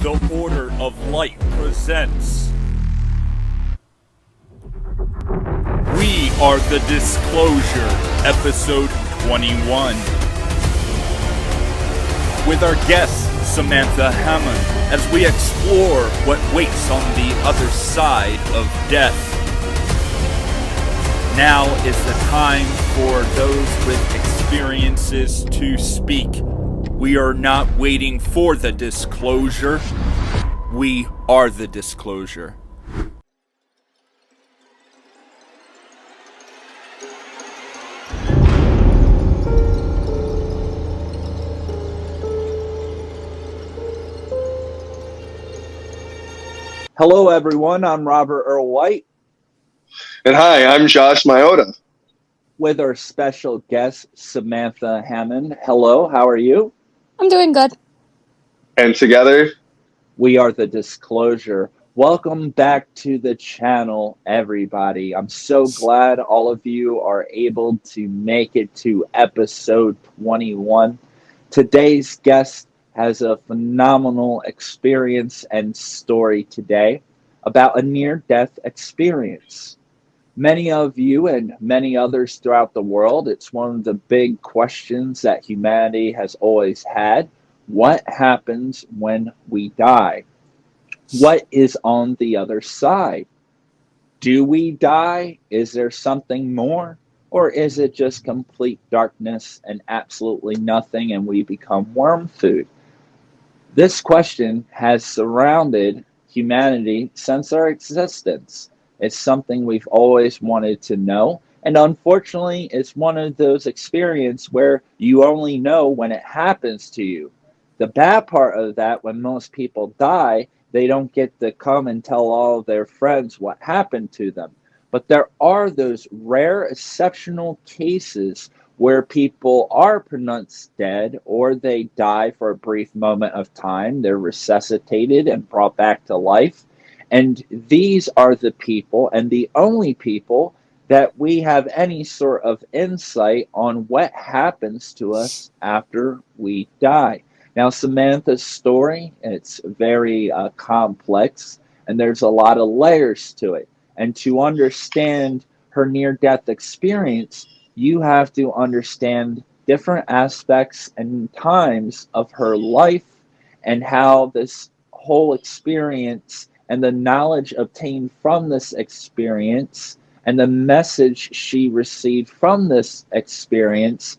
The Order of Light presents We Are the Disclosure, episode 21. With our guest, Samantha Hammond, as we explore what waits on the other side of death. Now is the time for those with experiences to speak. We are not waiting for the disclosure. We are the disclosure. Hello, everyone. I'm Robert Earl White. And hi, I'm Josh Myota. With our special guest, Samantha Hammond. Hello, how are you? I'm doing good. And together, we are the Disclosure. Welcome back to the channel, everybody. I'm so glad all of you are able to make it to episode 21. Today's guest has a phenomenal experience and story today about a near-death experience. Many of you and many others throughout the world, it's one of the big questions that humanity has always had. What happens when we die? What is on the other side? Do we die? Is there something more? Or is it just complete darkness and absolutely nothing and we become worm food? This question has surrounded humanity since our existence. It's something we've always wanted to know. And unfortunately, it's one of those experiences where you only know when it happens to you. The bad part of that, when most people die, they don't get to come and tell all of their friends what happened to them. But there are those rare, exceptional cases where people are pronounced dead or they die for a brief moment of time. They're resuscitated and brought back to life. And these are the people and the only people that we have any sort of insight on what happens to us after we die. Now, Samantha's story, it's very complex, and there's a lot of layers to it. And to understand her near-death experience, you have to understand different aspects and times of her life and how this whole experience and the knowledge obtained from this experience and the message she received from this experience,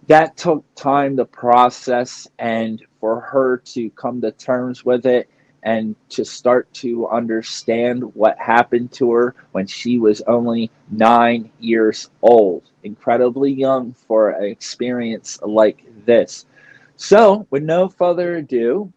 that took time to process and for her to come to terms with it and to start to understand what happened to her when she was only 9 years old. Incredibly young for an experience like this. So, with no further ado,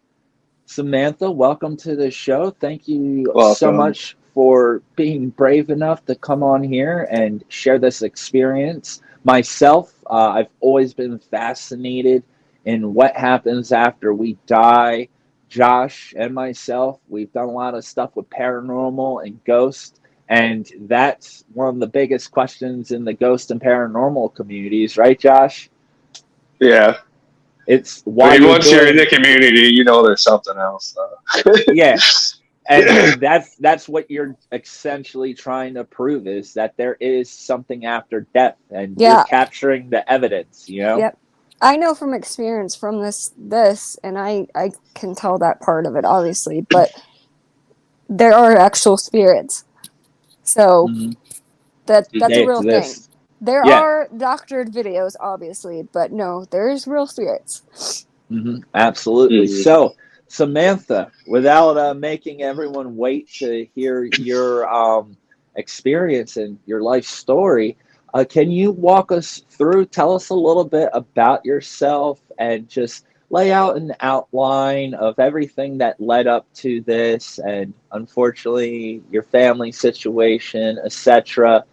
Samantha, welcome to the show. Thank you so much for being brave enough to come on here and share this experience. Myself, I've always been fascinated in what happens after we die. Josh and myself, we've done a lot of stuff with paranormal and ghosts, and that's one of the biggest questions in the ghost and paranormal communities, right, Josh? Yeah. It's why once you're in the community, you know there's something else. Yeah. And that's what you're essentially trying to prove, is that there is something after death, and you're capturing the evidence, you know? Yep. I know from experience from this, and I can tell that part of it, obviously, but there are actual spirits. So that's a real thing. There are doctored videos, obviously, but no, there's real spirits. Absolutely. So, Samantha, without making everyone wait to hear your experience and your life story, can you walk us through, tell us a little bit about yourself and just lay out an outline of everything that led up to this and unfortunately your family situation, etc.,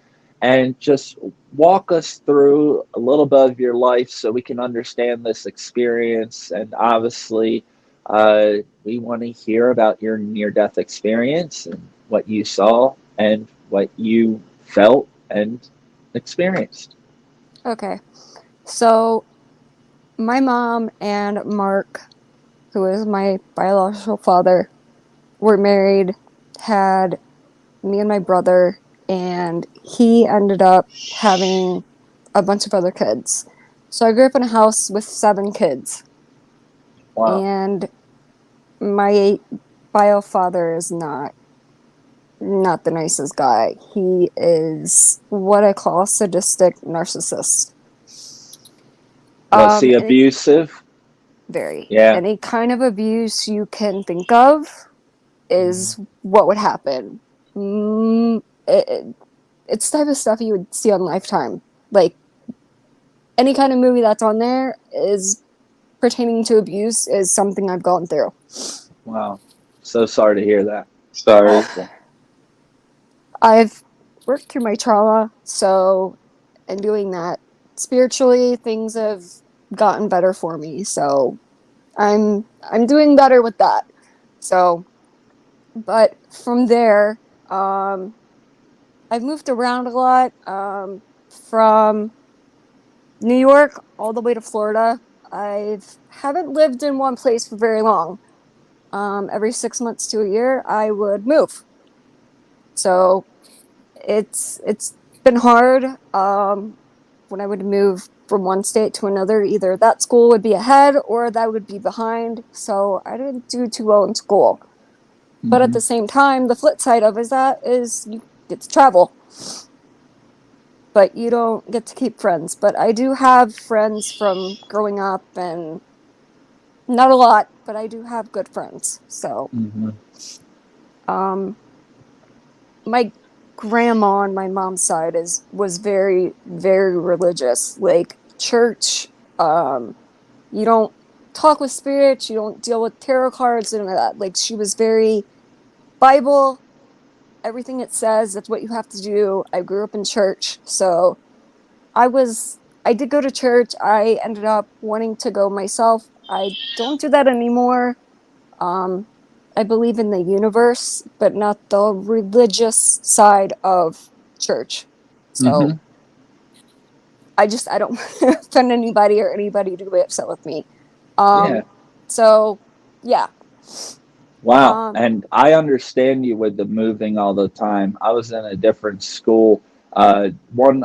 and just walk us through a little bit of your life so we can understand this experience. And obviously, we want to hear about your near-death experience and what you saw and what you felt and experienced. Okay. So my mom and Mark, who is my biological father, were married, had me and my brother, and he ended up having a bunch of other kids. So I grew up in a house with 7 kids. Wow. And my bio father is not the nicest guy. He is what I call a sadistic narcissist. Was he And abusive? very. Yeah. Any kind of abuse you can think of is what would happen. It's the type of stuff you would see on Lifetime. Like, any kind of movie that's on there is pertaining to abuse is something I've gone through. Wow. So sorry to hear that. Sorry. Awful. I've worked through my trauma, so in doing that, spiritually things have gotten better for me. So I'm doing better with that. So, but from there, I've moved around a lot, from New York all the way to Florida. I haven't lived in one place for very long. Every 6 months to a year, I would move. So it's been hard. When I would move from one state to another, either that school would be ahead or that would be behind. So I didn't do too well in school. But at the same time, the flip side of that is you get to travel, but you don't get to keep friends. But I do have friends from growing up, and not a lot, but I do have good friends. So, my grandma on my mom's side was very, very religious, like church. You don't talk with spirits, you don't deal with tarot cards and that. Like, she was very Bible, everything it says, that's what you have to do. I grew up in church, so I did go to church. I ended up wanting to go myself. I don't do that anymore. I believe in the universe, but not the religious side of church. So I don't offend anybody or anybody to be upset with me. Yeah. So yeah. Wow. Um, And I understand you with the moving all the time. I was in a different school. One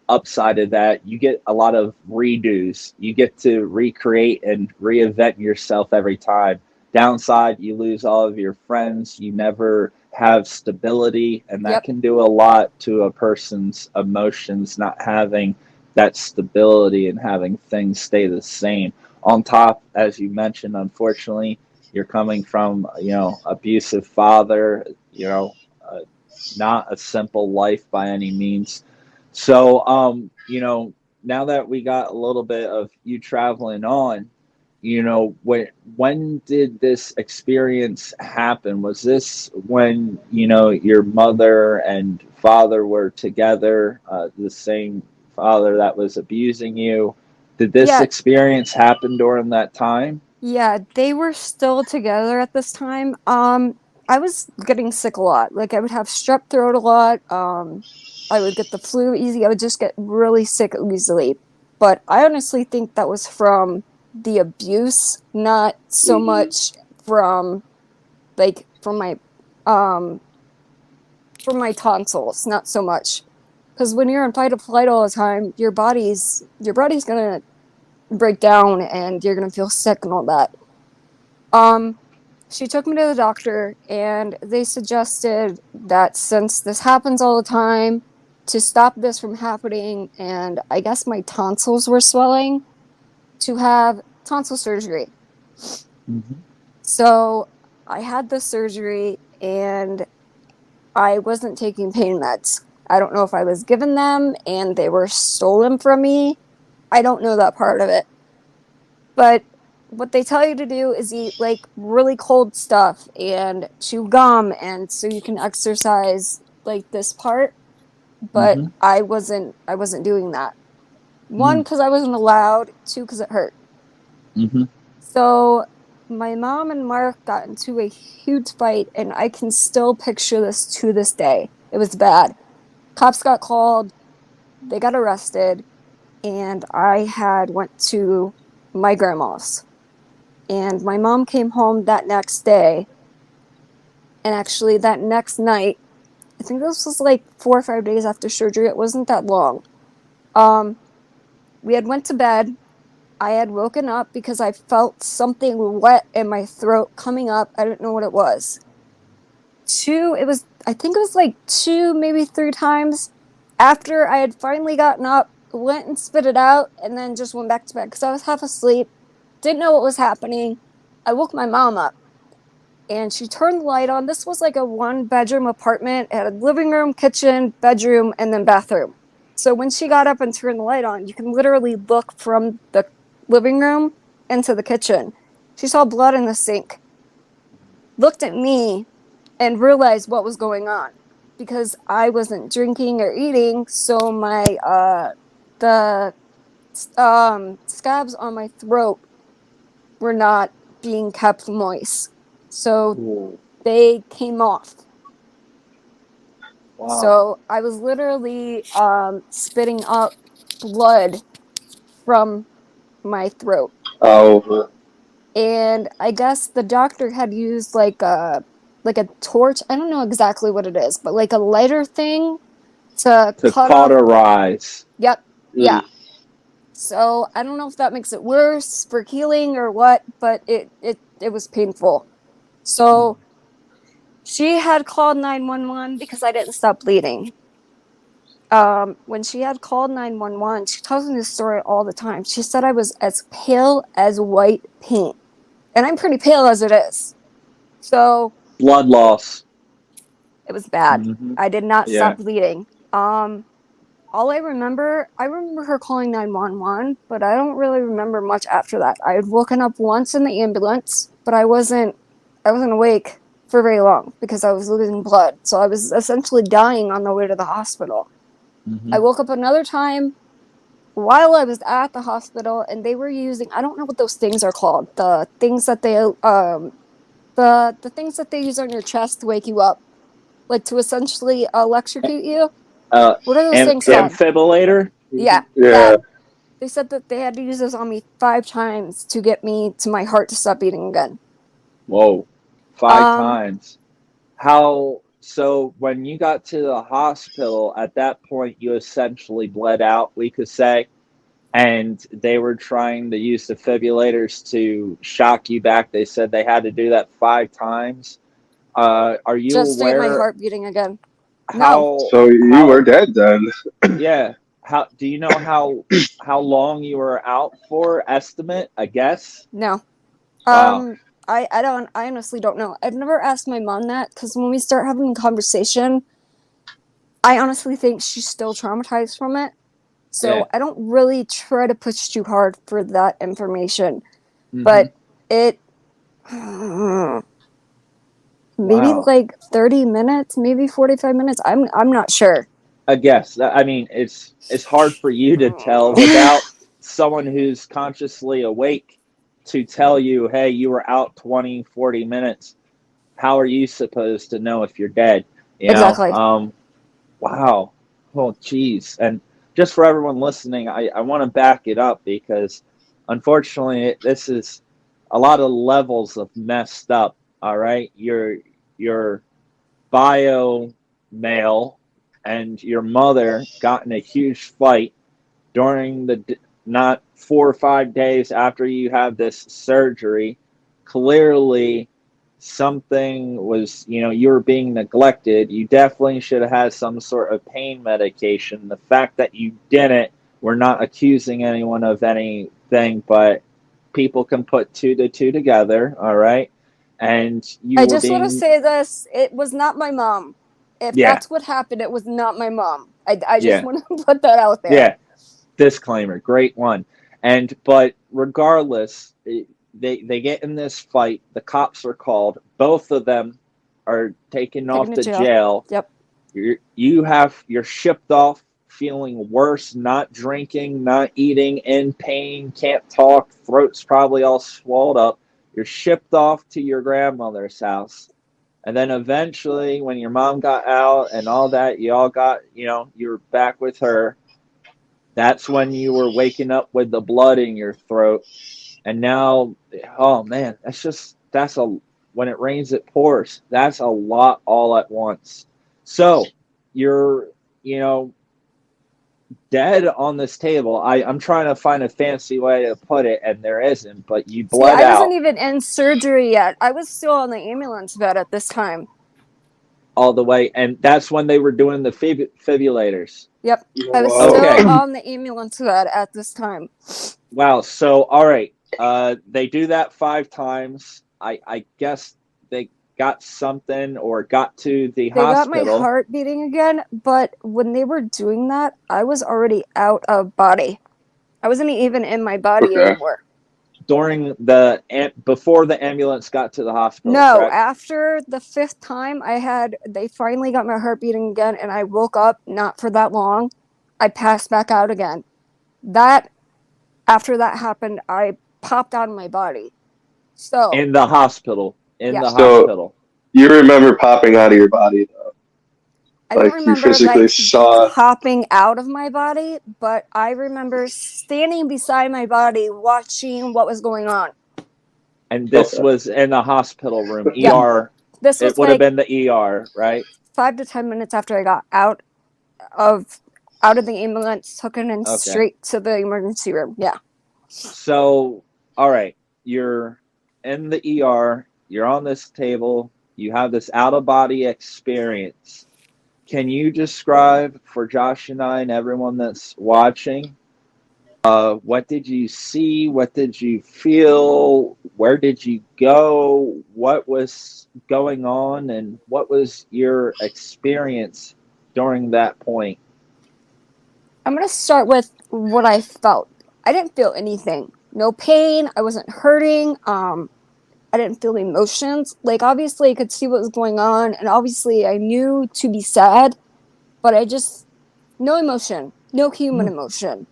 upside of that, you get a lot of redos. You get to recreate and reinvent yourself every time. Downside, you lose all of your friends. You never have stability, and that yep. can do a lot to a person's emotions, not having that stability and having things stay the same. On top, as you mentioned, unfortunately, you're coming from, abusive father, uh, not a simple life by any means. So, now that we got a little bit of you traveling on, when did this experience happen? Was this when, your mother and father were together, the same father that was abusing you? Did this Yeah, experience happen during that time? yeah, they were still together at this time. I was getting sick a lot. Like, I would have strep throat a lot. I would get the flu easy. I would just get really sick easily. But I honestly think that was from the abuse, not so much from like um from my tonsils, not so much. Because when you're in fight or flight all the time, your body's gonna break down and you're gonna feel sick and all that. Um, she took me to the doctor, and they suggested that since this happens all the time, to stop this from happening, and I guess my tonsils were swelling, to have tonsil surgery. So I had the surgery, and I wasn't taking pain meds. I don't know if I was given them and they were stolen from me. I don't know that part of it. But what they tell you to do is eat like really cold stuff and chew gum, and so you can exercise like this part. But Mm-hmm. I wasn't doing that. One, Mm-hmm. because I wasn't allowed. Two, because it hurt. Mm-hmm. So my mom and Mark got into a huge fight, and I can still picture this to this day. It was bad. Cops got called, they got arrested, and I had went to my grandma's. And my mom came home that next day. And actually, that next night, I think this was like 4 or 5 days after surgery. It wasn't that long. We had went to bed. I had woken up because I felt something wet in my throat coming up. I didn't know what it was. I think it was like 2, maybe 3 times after I had finally gotten up, went and spit it out, and then just went back to bed because I was half asleep, didn't know what was happening. I woke my mom up and she turned the light on. This was like a 1-bedroom apartment. It had a living room, kitchen, bedroom, and then bathroom. So when she got up and turned the light on, you can literally look from the living room into the kitchen. She saw blood in the sink, looked at me, and realized what was going on because I wasn't drinking or eating. So the scabs on my throat were not being kept moist. So they came off. Wow. So I was literally spitting up blood from my throat. Oh, And I guess the doctor had used like a torch. I don't know exactly what it is, but like a lighter thing to cut off. Cauterize. Yep. Yeah. So I don't know if that makes it worse for healing or what, but it was painful. So she had called 911 because I didn't stop bleeding. When she had called 911, she tells me this story all the time. She said I was as pale as white paint. And I'm pretty pale as it is. So Blood loss. it was bad. Mhm. I did not Yeah. stop bleeding. All I remember her calling 911, but I don't really remember much after that. I had woken up once in the ambulance, but I wasn't awake for very long because I was losing blood. So I was essentially dying on the way to the hospital. Mhm. I woke up another time while I was at the hospital, and they were using, I don't know what those things are called, the things that they the things that they use on your chest to wake you up, like to essentially electrocute you. What are those things called? Defibrillator. Yeah, yeah. that. They said that they had to use those on me 5 times to get me to my heart to stop beating again. Whoa, 5 Um, times. How? So when you got to the hospital, at that point, you essentially bled out, we could say, and they were trying to use defibrillators to shock you back. They said they had to do that 5 times. Are you just to get my aware heart beating again. No, how So you were how dead then. yeah, how do you know how long you were out for, estimate, I guess? no. Wow. I honestly don't know. I've never asked my mom that because when we start having a conversation, I honestly think she's still traumatized from it. Yeah. So I don't really try to push too hard for that information. Hmm. But it maybe Wow. like 30 minutes, maybe 45 minutes. I'm not sure. I guess. I mean, it's hard for you to tell without someone who's consciously awake to tell you, hey, you were out 20, 40 minutes. How are you supposed to know if you're dead? You know? Exactly. Wow. Oh, geez. And just for everyone listening, I want to back it up because unfortunately, this is a lot of levels of messed up. All right. Your bio male and your mother got in a huge fight during not 4 or 5 days after you had this surgery. Clearly something was, you were being neglected. You definitely should have had some sort of pain medication. The fact that you didn't, we're not accusing anyone of anything, but people can put 2 to 2 together. All right. And you I were just want to being, say this. It was not my mom. If yeah, that's what happened, it was not my mom. I just yeah, want to put that out there. yeah. Disclaimer, great one. But regardless, they get in this fight. The cops are called. Both of them are taken Taken off to to jail. jail. Yep. You're shipped off feeling worse, not drinking, not eating, in pain, can't talk, throat's probably all swelled up. You're shipped off to your grandmother's house. And then eventually, when your mom got out and all that, you all got, you were back with her. That's when you were waking up with the blood in your throat. And now, oh man, when it rains, it pours. That's a lot all at once. So you're, you know, dead on this table. I'm trying to find a fancy way to put it, and there isn't, but you See, bled I out wasn't even in surgery yet. I was still on the ambulance bed at this time. all the way. And that's when they were doing the fibulators. Yep. I was Whoa. still Okay. on the ambulance bed at this time. Wow. So, all right. They do that 5 times. I guess they got something or got to the They got my hospital. heart beating again, but when they were doing that, I was already out of body. I wasn't even in my body Okay. anymore. Before the ambulance got to the hospital. No, correct? after the 5th time, they finally got my heart beating again, and I woke up not for that long. I passed back out again. After that happened, I popped out of my body. So, In the hospital. In Yeah. the So hospital. you remember popping out of your body, though? I don't Like, you remember physically like saw. popping out of my body, but I remember standing beside my body watching what was going on. And this Okay. was in the hospital room. Yeah. ER. This was It would have like been the ER, right? 5 to 10 minutes after I got of the ambulance, taken in Okay. straight to the emergency room. Yeah. So, all right, you're in the ER, you're on this table, you have this out of body experience. Can you describe for Josh and I and everyone that's watching, what did you see? What did you feel? Where did you go? What was going on? And what was your experience during that point? I'm going to start with what I felt. I didn't feel anything. No pain. I wasn't hurting. I didn't feel emotions. Like, obviously, I could see what was going on, and obviously, I knew to be sad, but no emotion, no human emotion.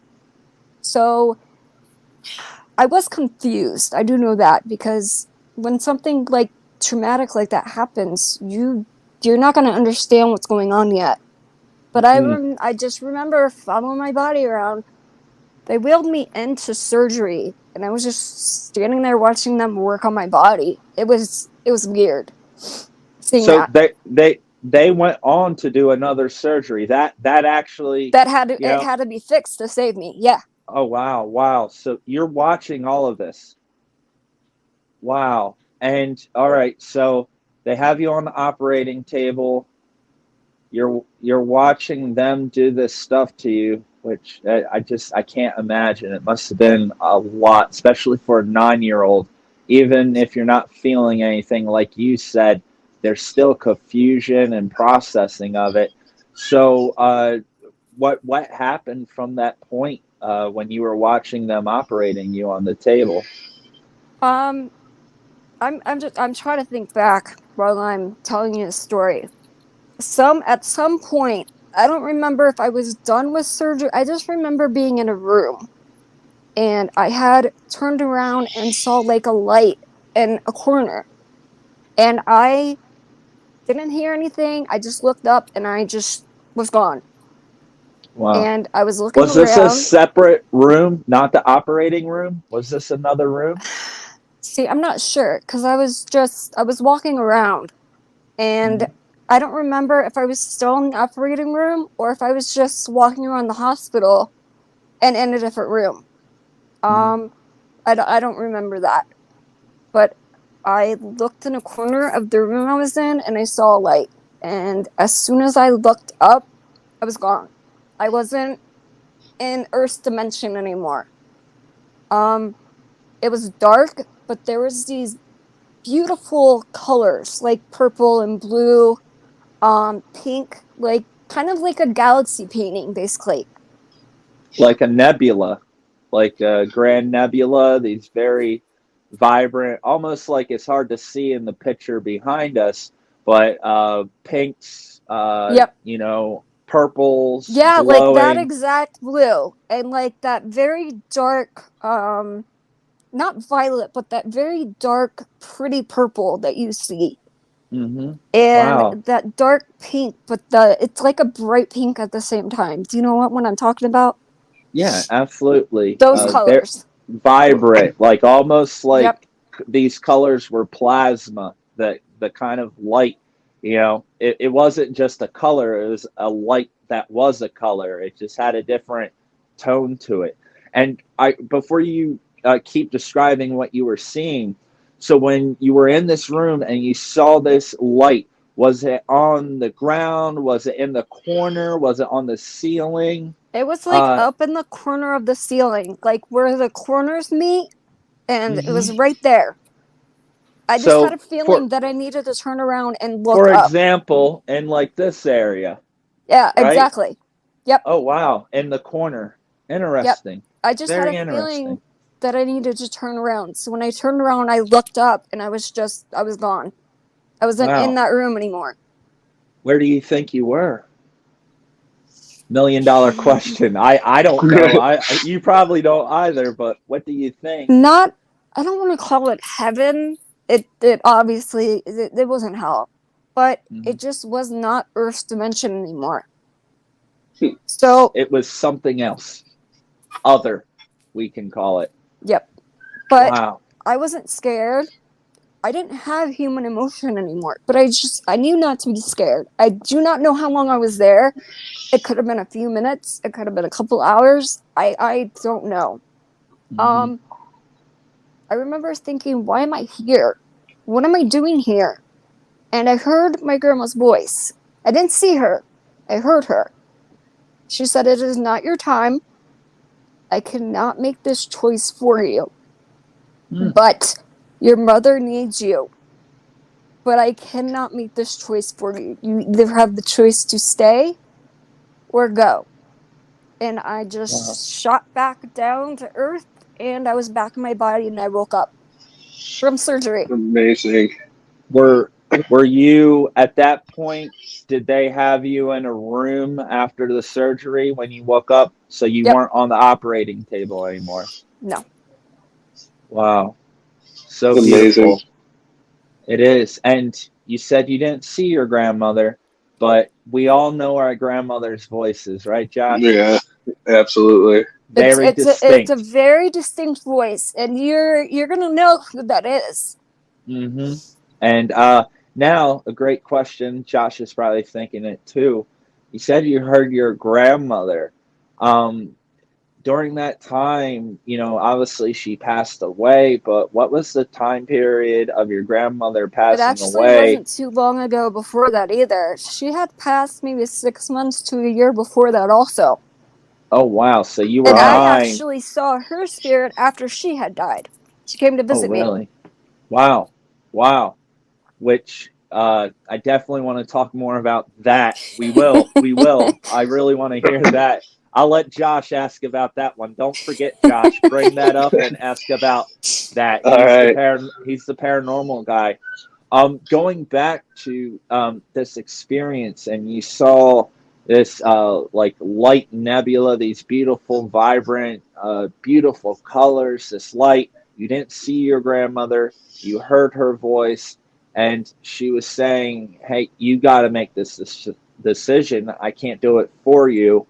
So, I was confused. I do know that, because when something like traumatic like that happens, you're not going to understand what's going on yet. But I just remember following my body around. They wheeled me into surgery, and I was just standing there watching them work on my body. It was weird seeing So that. they went on to do another surgery. That actually, you It know, had to be fixed to save me. Yeah. oh wow. So you're watching all of this. Wow. And all right, so they have you on the operating table. You're watching them do this stuff to you, which I can't imagine. It must have been a lot, especially for a 9-year-old. Even if you're not feeling anything, like you said, there's still confusion and processing of it. So, what happened from that point when you were watching them operating you on the table? Um, I'm trying to think back while I'm telling you the story. At some point, I don't remember if I was done with surgery. I just remember being in a room, and I had turned around and saw like a light in a corner, and I didn't hear anything. I just looked up, and I just was gone. Wow. And I was looking Was this a around. separate room, not the operating room? Was this another room? See, I'm not sure, because I was walking around, and I don't remember if I was still in the operating room or if I was just walking around the hospital and in a different room. I don't remember that. But I looked in a corner of the room I was in, and I saw a light. And as soon as I looked up, I was gone. I wasn't in Earth's dimension anymore. It was dark, but there was these beautiful colors, like purple and blue, pink, like kind of like a galaxy painting, basically. Like a nebula, like a grand nebula, these very vibrant, almost like it's hard to see in the picture behind us, but pinks, Yep. purples, Yeah, like that glowing. exact blue, and like that very dark, not violet, but that very dark, pretty purple that you see. Hmm. And Wow. that dark pink, but it's like a bright pink at the same time. Do you know what I'm talking about? Yeah, absolutely. Those colors. vibrant, like almost Yep. like these colors were plasma, the kind of light, it wasn't just a color, it was a light that was a color. It just had a different tone to it. And before you keep describing what you were seeing, so when you were in this room and you saw this light, was it on the ground? Was it in the corner? Was it on the ceiling? It was like up in the corner of the ceiling, like where the corners meet, and it was right there. I just had a feeling that I needed to turn around and look for up. example, in like this area, Yeah, right? exactly. Yep. Oh wow, in the corner. Yep. Interesting. I just had Very a feeling interesting. that I needed to turn around. So when I turned around, I looked up and I was gone. I wasn't in Wow. that room anymore. Where do you think you were? $1 million question. I don't know. You probably don't either, but what do you think? I don't want to call it heaven. It obviously it wasn't hell, but it just was not Earth's dimension anymore. So it was something else. Other, we can call it. Yep. But wow. I wasn't scared. I didn't have human emotion anymore, but I knew not to be scared. I do not know how long I was there. It could have been a few minutes. It could have been a couple hours. I don't know. I remember thinking, why am I here? What am I doing here? And I heard my grandma's voice. I didn't see her. I heard her. She said, it is not your time. I cannot make this choice for you. But your mother needs you. But I cannot make this choice for you. You either have the choice to stay or go. And I just shot back down to Earth, and I was back in my body, and I woke up from surgery. Amazing. Were you at that point? Did they have you in a room after the surgery when you woke up, so you weren't on the operating table anymore? No. Wow, so Amazing. beautiful. It is. And you said you didn't see your grandmother, but we all know our grandmother's voices, right, Josh? Yeah, absolutely. Very distinct. It's a very distinct voice, and you're gonna know who that is. And now a great question. Josh is probably thinking it too. You said you heard your grandmother. During that time, obviously she passed away, but what was the time period of your grandmother passing away? It actually wasn't too long ago before that either. She had passed maybe 6 months to a year before that also. Oh, wow. So you were And I actually saw her spirit after she had died. She came to visit me. Oh, really? Wow. Wow. Which I definitely want to talk more about that. We will. We will. I really want to hear that. I'll let Josh ask about that one. Don't forget, Josh. Bring that up and ask about that. He's the paranormal guy. Going back to this experience, and you saw this like light nebula, these beautiful, vibrant, beautiful colors, this light. You didn't see your grandmother. You heard her voice, and she was saying, hey, you got to make this decision. I can't do it for you.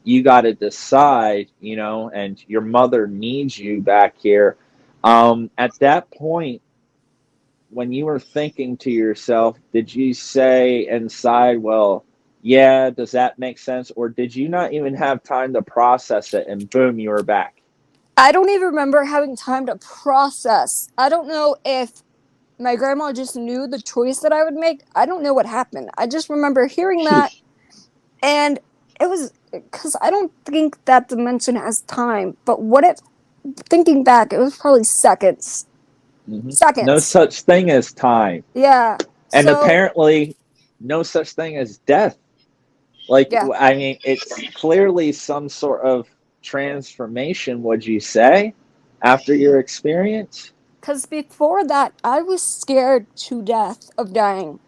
You got to decide, and your mother needs you back here. At that point, when you were thinking to yourself, did you say inside, well, yeah, does that make sense? Or did you not even have time to process it and boom, you were back? I don't even remember having time to process. I don't know if my grandma just knew the choice that I would make. I don't know what happened. I just remember hearing that, and it was because I don't think that dimension has time. But thinking back, it was probably seconds. Seconds. No such thing as time. Yeah. And apparently, no such thing as death. I mean, it's clearly some sort of transformation, would you say, after your experience? Because before that, I was scared to death of dying.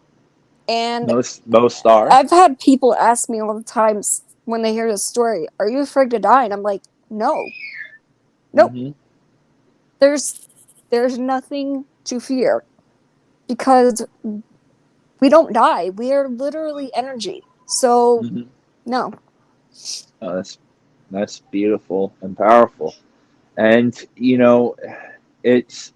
And most are. I've had people ask me all the times when they hear this story, are you afraid to die? And I'm like, no. Nope. There's nothing to fear. Because we don't die. We are literally energy. So, no. Oh, that's beautiful and powerful. And it's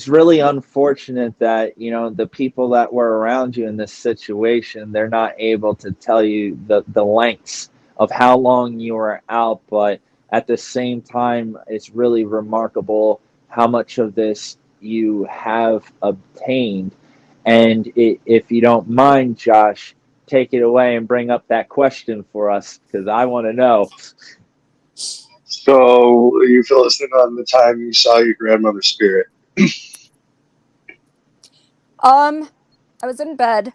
really unfortunate that the people that were around you in this situation, they're not able to tell you the lengths of how long you were out. But at the same time, it's really remarkable how much of this you have obtained. And if you don't mind, Josh, take it away and bring up that question for us, because I want to know. So you fill us in on the time you saw your grandmother's spirit. I was in bed.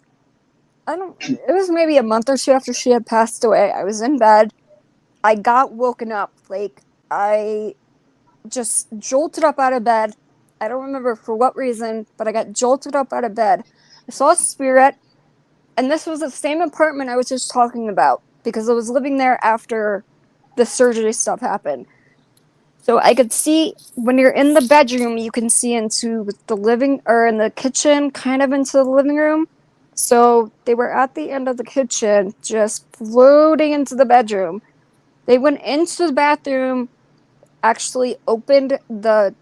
It was maybe a month or two after she had passed away. I was in bed. I got woken up. Like, I just jolted up out of bed. I don't remember for what reason, but I got jolted up out of bed. I saw a spirit, and this was the same apartment I was just talking about, because I was living there after the surgery stuff happened. So I could see, when you're in the bedroom, you can see into the living, or in the kitchen, kind of into the living room. So they were at the end of the kitchen, just floating into the bedroom. They went into the bathroom, actually opened the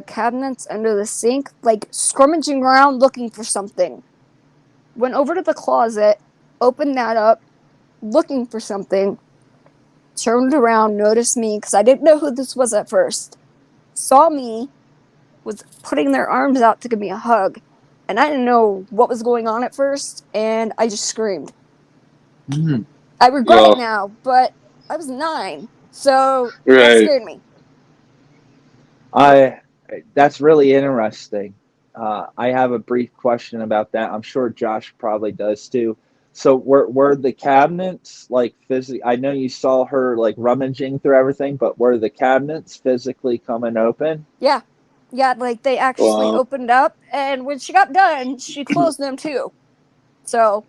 cabinets under the sink, like scrummaging around looking for something. Went over to the closet, opened that up, looking for something. Turned around, noticed me, because I didn't know who this was at first. Saw me, was putting their arms out to give me a hug. And I didn't know what was going on at first, and I just screamed. Mm, I regret Well, it now, but I was 9, so that right. scared me. I That's really interesting. I have a brief question about that. I'm sure Josh probably does too. So were the cabinets like physically? I know you saw her like rummaging through everything, but were the cabinets physically coming open? Yeah. Yeah, like they actually Well, opened up, and when she got done, she closed them too. So,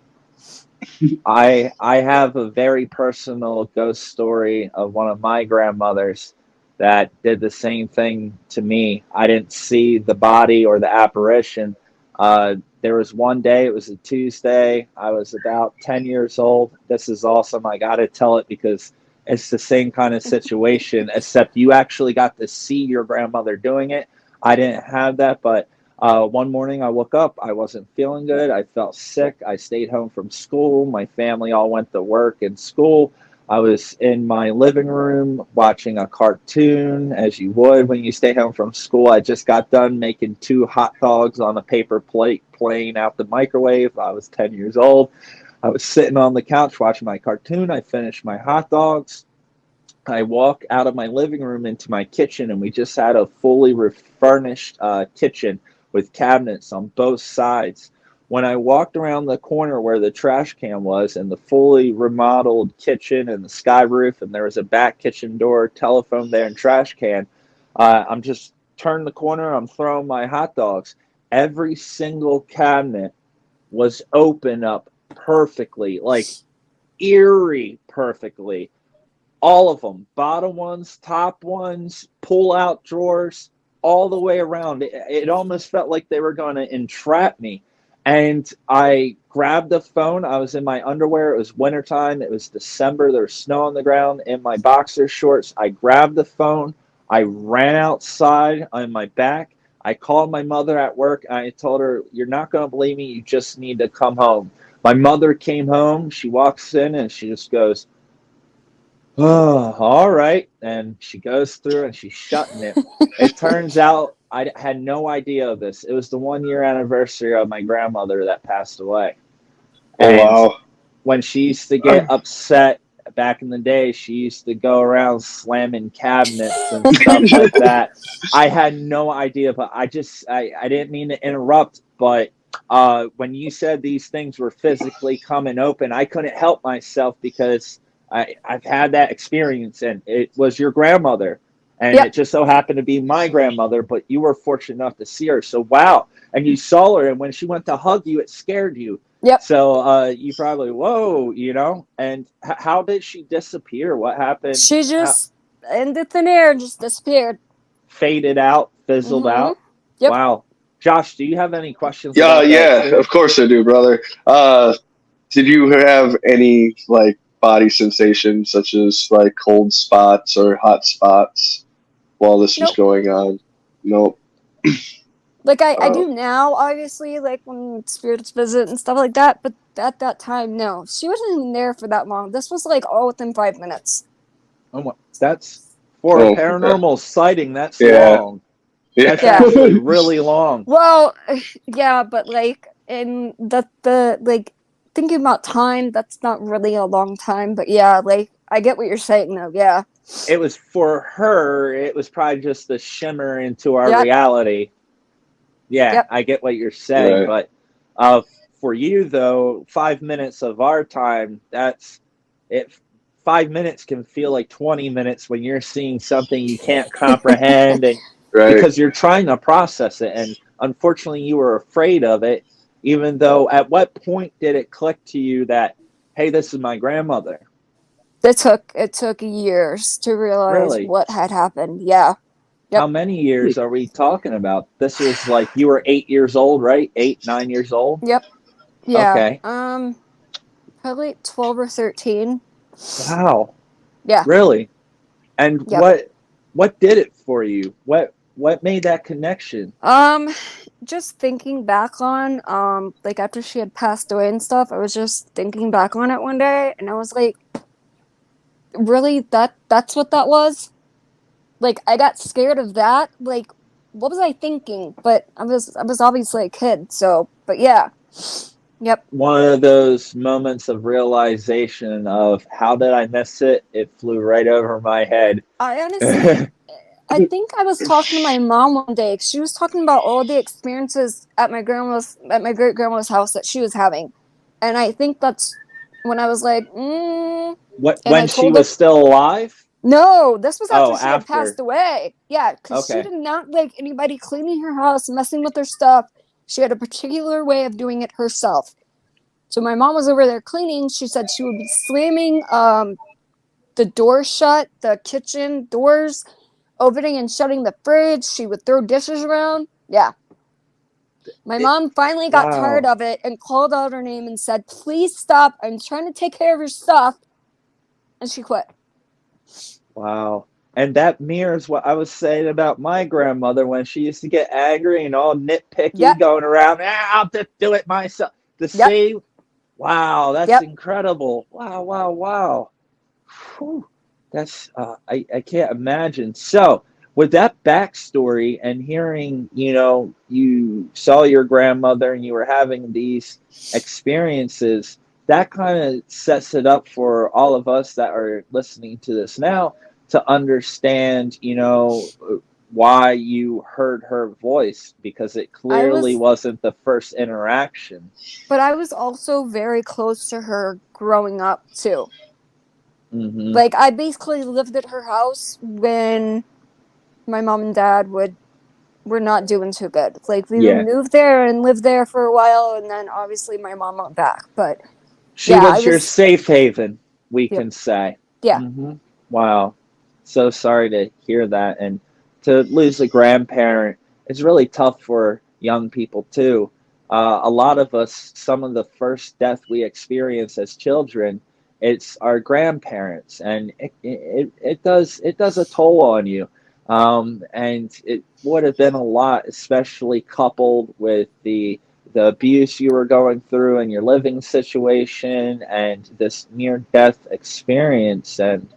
I have a very personal ghost story of one of my grandmothers that did the same thing to me. I didn't see the body or the apparition. There was one day, it was a Tuesday. I was about 10 years old. This is awesome. I got to tell it because it's the same kind of situation, except you actually got to see your grandmother doing it. I didn't have that, but one morning I woke up. I wasn't feeling good. I felt sick. I stayed home from school. My family all went to work and school. I was in my living room watching a cartoon, as you would when you stay home from school. I just got done making 2 hot dogs on a paper plate, playing out the microwave. I was 10 years old. I was sitting on the couch watching my cartoon. I finished my hot dogs. I walk out of my living room into my kitchen, and we just had a fully refurnished kitchen with cabinets on both sides. When I walked around the corner where the trash can was, and the fully remodeled kitchen and the sky roof, and there was a back kitchen door, telephone there, and trash can, I'm just turning the corner, I'm throwing my hot dogs. Every single cabinet was open up perfectly, like eerie perfectly, all of them, bottom ones, top ones, pull out drawers, all the way around. It almost felt like they were going to entrap me. And I grabbed the phone. I was in my underwear. It was wintertime. It was December. There was snow on the ground in my boxer shorts. I grabbed the phone. I ran outside on my back. I called my mother at work. I told her, "You're not going to believe me. You just need to come home." My mother came home. She walks in and she just goes, "Oh, all right." And she goes through and she's shutting it. It turns out I had no idea of this. It was the 1 year anniversary of my grandmother that passed away. oh And wow. when she used to get upset back in the day, she used to go around slamming cabinets and stuff like that. I had no idea, but I didn't mean to interrupt, but when you said these things were physically coming open, I couldn't help myself because I've had that experience, and it was your grandmother. And yep, it just so happened to be my grandmother, but you were fortunate enough to see her. So, wow. And you saw her, and when she went to hug you, it scared you. yep. So you probably, whoa. And how did she disappear? What happened? She How, just, into thin air, just disappeared. faded out, fizzled Mm-hmm. out? Yep. Wow. Josh, do you have any questions Yeah, about that yeah, too? of course I do, brother. Did you have any like body sensations such as like cold spots or hot spots? while this was Nope. going on. Nope. Like, I do now, obviously, like, when spirits visit and stuff like that, but at that time, no. She wasn't even there for that long. This was, like, all within 5 minutes. Oh my, that's for a Oh, paranormal sighting. That's yeah. long. Yeah. That's actually really long. Well, yeah, but, like, in like, thinking about time, that's not really a long time, but yeah, like, I get what you're saying, though, yeah. It was for her. It was probably just the shimmer into our Yep. reality. Yeah, Yep. I get what you're saying, Right. but for you though, 5 minutes of our time, that's it. 5 minutes can feel like 20 minutes when you're seeing something you can't comprehend, and Right. because you're trying to process it, and unfortunately, you were afraid of it. Even though, at what point did it click to you that, hey, this is my grandmother? It took years to realize Really? what had happened. Yeah. How Yep. many years are we talking about? This was like you were 8 years old, right? 8, 9 years old. Yep. Yeah. Okay. Probably 12 or 13. Wow. Yeah. Really? And Yep. what did it for you? What made that connection? Just thinking back on, like, after she had passed away and stuff, I was just thinking back on it one day, and I was like, really, that's what that was? Like, I got scared of that. Like, what was I thinking? But I was obviously a kid, so, but yeah. Yep. One of those moments of realization of, how did I miss it? It flew right over my head. I honestly, I think I was talking to my mom one day. She was talking about all the experiences at my great grandma's house that she was having, and I think that's when I was like, and I When she told her, was still alive? no, this was after Oh, she had after. passed away. Yeah, because she Okay. did not like anybody cleaning her house, messing with her stuff. She had a particular way of doing it herself. So my mom was over there cleaning. She said she would be slamming the doors shut, the kitchen doors, opening and shutting the fridge. She would throw dishes around. Yeah. My mom finally got tired Wow. of it and called out her name and said, "Please stop. I'm trying to take care of your stuff." And she quit. Wow. And that mirrors what I was saying about my grandmother when she used to get angry and all nitpicky, Yep. going around, I'll just do it myself. The Yep. same. Wow, that's Yep. incredible. Wow, wow, wow. Whew. That's I can't imagine. So, with that backstory and hearing, you saw your grandmother and you were having these experiences, that kind of sets it up for all of us that are listening to this now to understand, why you heard her voice, because it I clearly was, wasn't the first interaction. but I was also very close to her growing up too. Hmm. Like, I basically lived at her house when my mom and dad were not doing too good. Like, we would Yeah. move there and live there for a while, and then obviously my mom went back. But She yeah, I was your was. safe haven, we Yep. can say. Yeah. Hmm. Wow. So sorry to hear that. And to lose a grandparent, it's really tough for young people, too. A lot of us, some of the first death we experience as children, it's our grandparents. And it does a toll on you. And it would have been a lot, especially coupled with the abuse you were going through in your living situation and this near death experience. And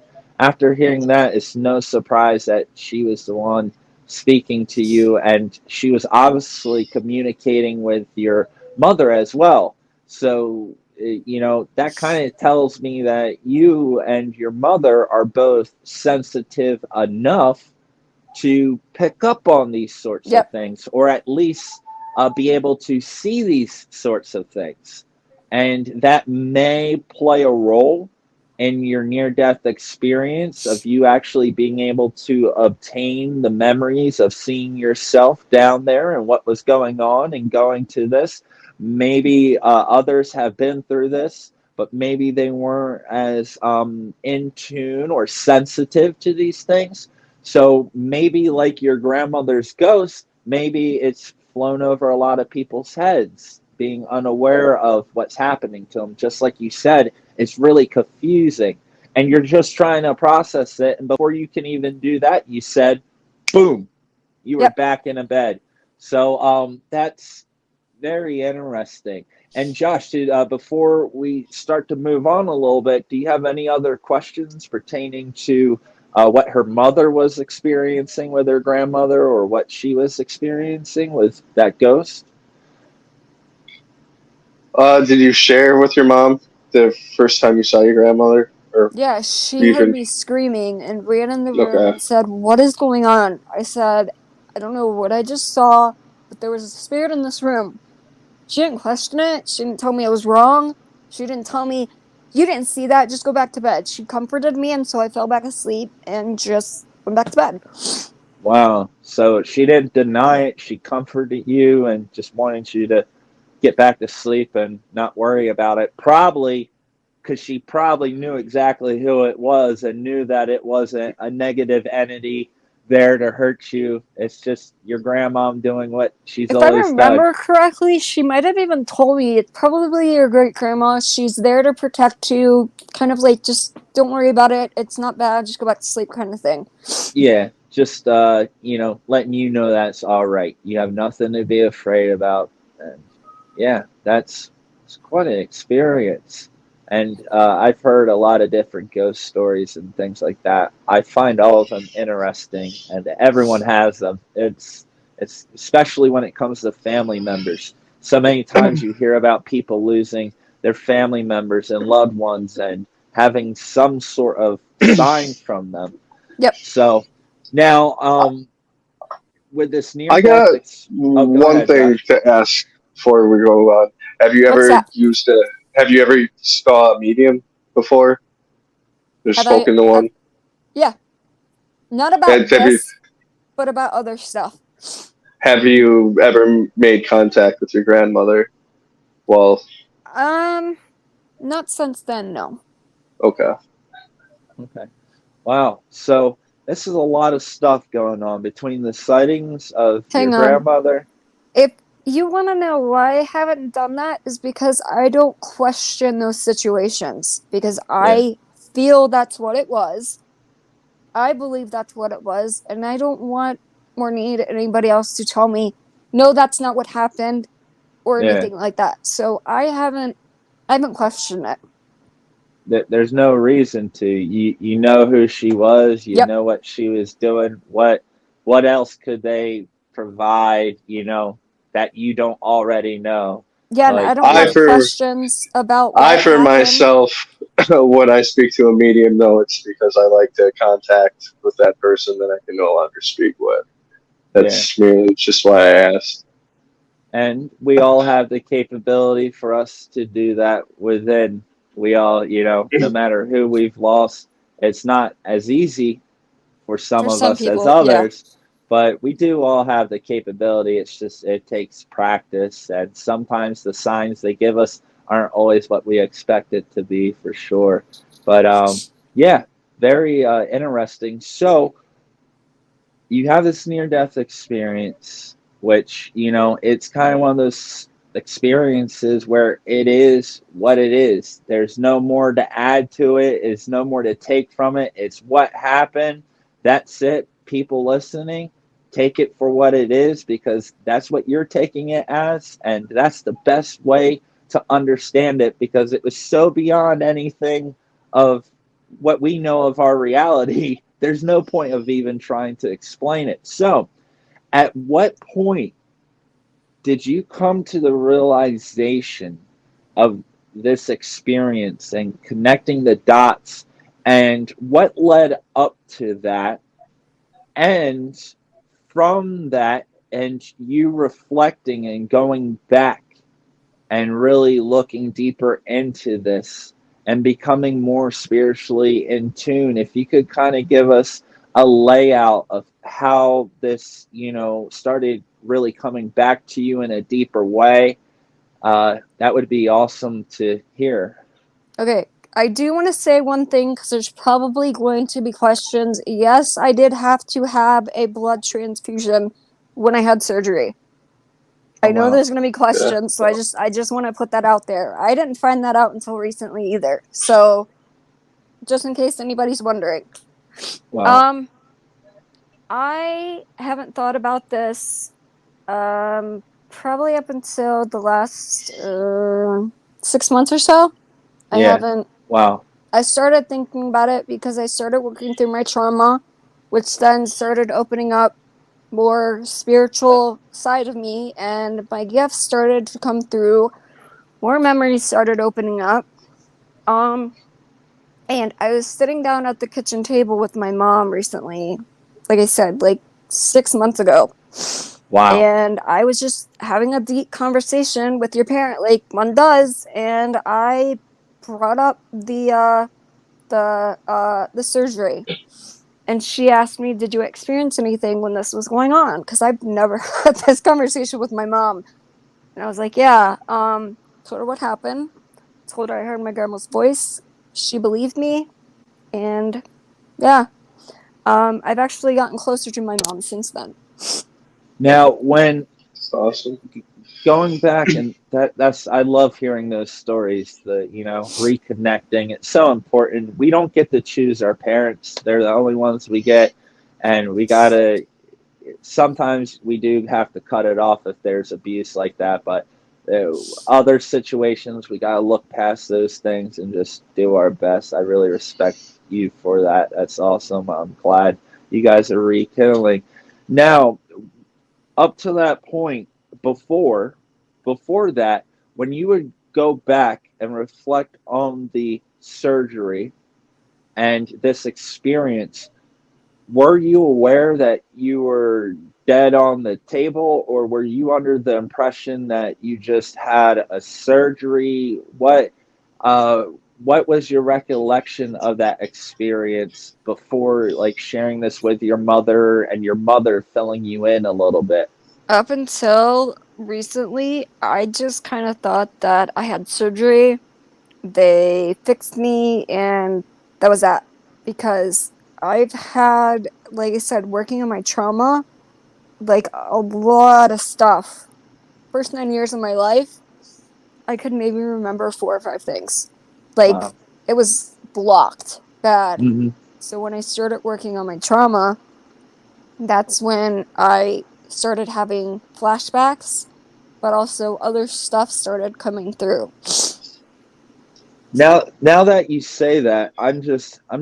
after hearing that, it's no surprise that she was the one speaking to you, and she was obviously communicating with your mother as well. So, that kind of tells me that you and your mother are both sensitive enough to pick up on these sorts of Yep. things, or at least be able to see these sorts of things. And that may play a role in your near death experience of you actually being able to obtain the memories of seeing yourself down there and what was going on and going to this. Maybe others have been through this, but maybe they weren't as in tune or sensitive to these things. So maybe, like your grandmother's ghost, maybe it's flown over a lot of people's heads, being unaware of what's happening to them. Just like you said, it's really confusing. And you're just trying to process it. And before you can even do that, you said, boom, you were Yep. back in a bed. So that's very interesting. And Josh, before we start to move on a little bit, do you have any other questions pertaining to what her mother was experiencing with her grandmother, or what she was experiencing with that ghost? Did you share with your mom the first time you saw your grandmother? Or Yeah, she heard even me screaming and ran in the room okay. and said, "What is going on?" I said, "I don't know what I just saw, but there was a spirit in this room." She didn't question it. She didn't tell me I was wrong. She didn't tell me, "You didn't see that, just go back to bed." She comforted me, and so I fell back asleep and just went back to bed. Wow. So she didn't deny it. She comforted you and just wanted you to get back to sleep and not worry about it. Probably because she probably knew exactly who it was and knew that it wasn't a negative entity there to hurt you. It's just your grandmom doing what she's If I always done. remember correctly, she might have even told me, "It's probably your great grandma. She's there to protect you." Kind of like, just don't worry about it. It's not bad. Just go back to sleep, kind of thing. Yeah, just letting you know that's all right. You have nothing to be afraid about. And yeah, it's quite an experience. And I've heard a lot of different ghost stories and things like that. I find all of them interesting, and everyone has them. It's especially when it comes to family members. So many times you hear about people losing their family members and loved ones, and having some sort of sign from them. Yep. So now, with this near I death, got oh, go one ahead, thing Josh. to ask before we go on. Have you What's ever that? have you ever saw a medium before? Or Have I? spoken to one? Yeah. Not about Have you this, but about other stuff. have you ever made contact with your grandmother? Well, Um, Not since then, no. okay. Okay. Wow. So this is a lot of stuff going on between the sightings of your Hang on. grandmother. If you want to know why I haven't done that, is because I don't question those situations. Because Yeah. I feel that's what it was. I believe that's what it was. And I don't want or need anybody else to tell me, "No, that's not what happened," or Yeah. anything like that. So I haven't questioned it. There's no reason to. You know who she was. You Yep. know what she was doing. What else could they provide? That you don't already know. Yeah, and I Like don't I have you're. for questions about I what for happened. myself, when I speak to a medium, though, it's because I like to contact with that person that I can no longer speak with. Yeah. That's really just why I asked. And we all have the capability for us to do that within. We all, no matter who we've lost, it's not as easy for some For of some us as people, yeah. others, but we do all have the capability. It's just it takes practice, and sometimes the signs they give us aren't always what we expect it to be, for sure. But yeah, very interesting. So you have this near death experience, which, it's kind of one of those experiences where it is what it is. There's no more to add to it, it's no more to take from it. It's what happened. That's it. People listening, take it for what it is, because that's what you're taking it as. And that's the best way to understand it, because it was so beyond anything of what we know of our reality. There's no point of even trying to explain it. So, at what point did you come to the realization of this experience and connecting the dots? And what led up to that? And from that, and you reflecting and going back and really looking deeper into this and becoming more spiritually in tune, if you could kind of give us a layout of how this, started really coming back to you in a deeper way, that would be awesome to hear. Okay, I do want to say one thing because there's probably going to be questions. Yes, I did have to have a blood transfusion when I had surgery. Oh, I know wow. there's going to be Yeah. questions, so I just want to put that out there. I didn't find that out until recently either. So, just in case anybody's wondering. Wow. Um I haven't thought about this probably up until the last 6 months or so. I Yeah. haven't. Wow. I started thinking about it because I started working through my trauma, which then started opening up more spiritual side of me, and my gifts started to come through. More memories started opening up. And I was sitting down at the kitchen table with my mom recently, like I said, like 6 months ago. Wow. And I was just having a deep conversation with your parent, like one does, and I brought up the surgery. And she asked me, "Did you experience anything when this was going on?" Because I've never had this conversation with my mom. And I was like, "Yeah." Told her what happened. Told her I heard my grandma's voice. She believed me, and yeah, I've actually gotten closer to my mom since then. Now, when It's awesome. going back, and that's I love hearing those stories, the reconnecting. It's so important. We don't get to choose our parents. They're the only ones we get, and we gotta sometimes we do have to cut it off if there's abuse like that, but other situations we got to look past those things and just do our best. I really respect you for that. That's awesome. I'm glad you guys are rekindling. Now, up to that point, before that, when you would go back and reflect on the surgery and this experience, were you aware that you were dead on the table, or were you under the impression that you just had a surgery? Uh, what was your recollection of that experience before, like, sharing this with your mother and your mother filling you in a little bit? Up until recently, I just kind of thought that I had surgery. They fixed me, and that was that. Because I've had, like I said, working on my trauma, like a lot of stuff. First 9 years of my life, I could maybe remember 4 or 5 things. Like, Wow. it was blocked bad. Hmm. So when I started working on my trauma, that's when I started having flashbacks, but also other stuff started coming through. Now that you say that, I'm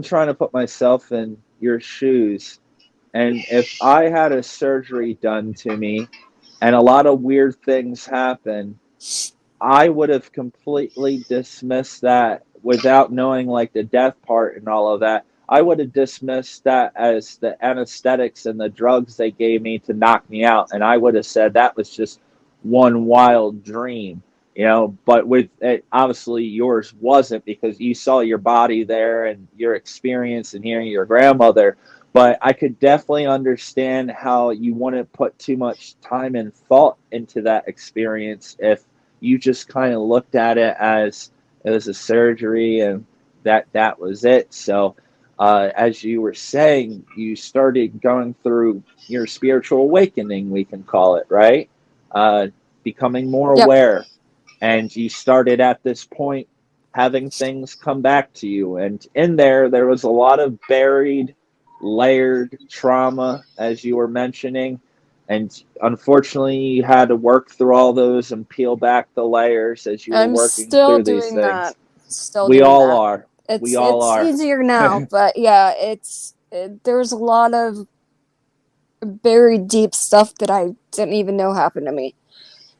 trying to put myself in your shoes. And if I had a surgery done to me and a lot of weird things happen, I would have completely dismissed that without knowing like the death part and all of that. I would have dismissed that as the anesthetics and the drugs they gave me to knock me out, and I would have said that was just one wild dream, But with it, obviously yours wasn't because you saw your body there and your experience and hearing your grandmother. But I could definitely understand how you wouldn't put too much time and thought into that experience if you just kind of looked at it as it was a surgery and that was it. So, as you were saying, you started going through your spiritual awakening, we can call it, right? Uh, Becoming more Yep. aware, and you started at this point having things come back to you, and in there was a lot of buried, layered trauma, as you were mentioning, and unfortunately, you had to work through all those and peel back the layers as you were I'm working still through these doing things. that. Still We doing all that. are. We It's all it's are. easier now, but yeah, there's a lot of buried deep stuff that I didn't even know happened to me.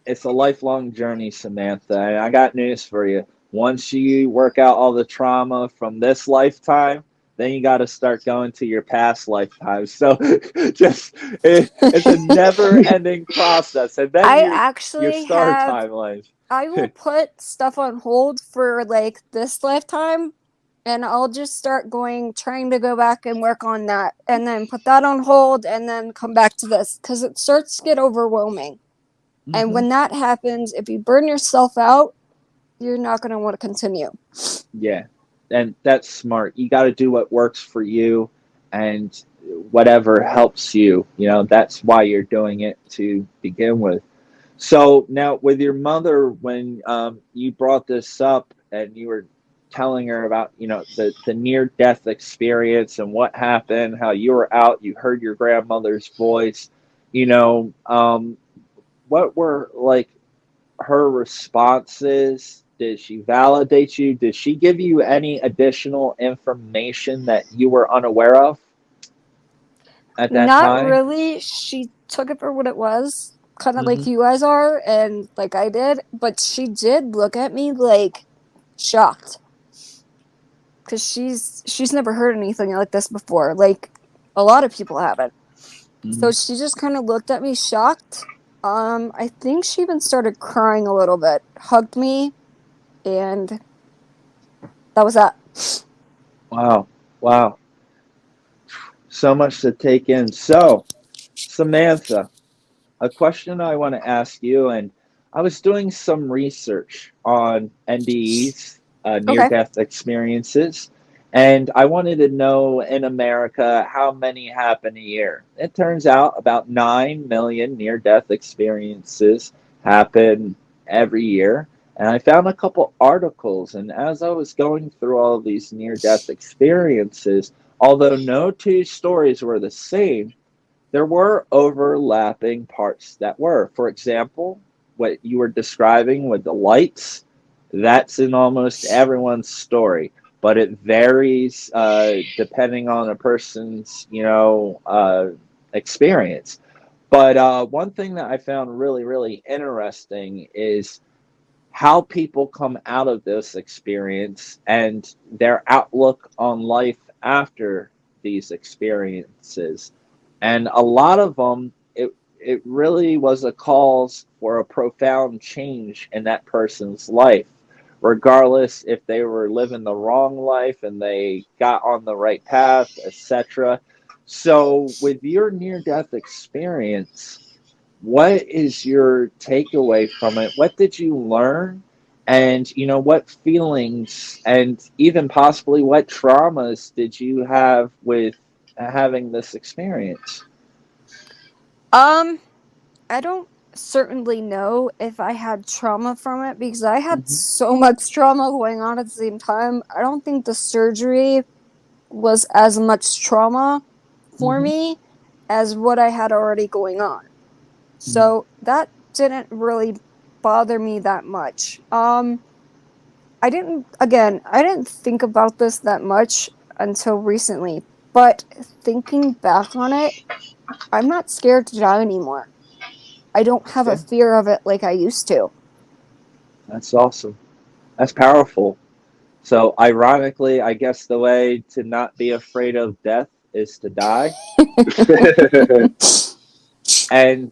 It's a lifelong journey, Samantha. And I got news for you. Once you work out all the trauma from this lifetime, then you got to start going to your past lifetimes. So it's a never-ending process, and then I your actually star have timelines. I will put stuff on hold for like this lifetime, and I'll just start trying to go back and work on that, and then put that on hold, and then come back to this because it starts to get overwhelming. And Hmm. when that happens, if you burn yourself out, you're not going to want to continue. Yeah, and that's smart. You got to do what works for you, and whatever helps you. That's why you're doing it to begin with. So now, with your mother, when you brought this up and you were telling her about, the near death experience and what happened, how you were out, you heard your grandmother's voice, what were like her responses? Did she validate you? Did she give you any additional information that you were unaware of at that Not time? really. She took it for what it was, kind of Mm-hmm. like you guys are, and like I did. But she did look at me like shocked, because she's never heard anything like this before. Like a lot of people haven't. Mm-hmm. So she just kind of looked at me shocked. I think she even started crying a little bit, hugged me, and that was that. Wow. Wow. So much to take in. So, Samantha, a question I want to ask you, and I was doing some research on NDEs, near Okay. death experiences, and I wanted to know in America how many happen a year. It turns out about 9 million near death experiences happen every year. And I found a couple articles, and as I was going through all of these near death experiences, although no two stories were the same, there were overlapping parts that were. For example, what you were describing with the lights, that's in almost everyone's story, but it varies depending on a person's, experience. But one thing that I found really, really interesting is how people come out of this experience and their outlook on life after these experiences. And a lot of them, it really was a cause for a profound change in that person's life, regardless if they were living the wrong life and they got on the right path, etc. So, with your near death experience, what is your takeaway from it? What did you learn? And, what feelings and even possibly what traumas did you have with having this experience? Um, I don't certainly know if I had trauma from it, because I had Hmm. so much trauma going on at the same time. I don't think the surgery was as much trauma for Hmm. me as what I had already going on. Hmm. So that didn't really bother me that much. I didn't think about this that much until recently, but thinking back on it, I'm not scared to die anymore. I don't have a Okay, fear of it like I used to. that's awesome. That's powerful. So, ironically, I guess the way to not be afraid of death is to die. And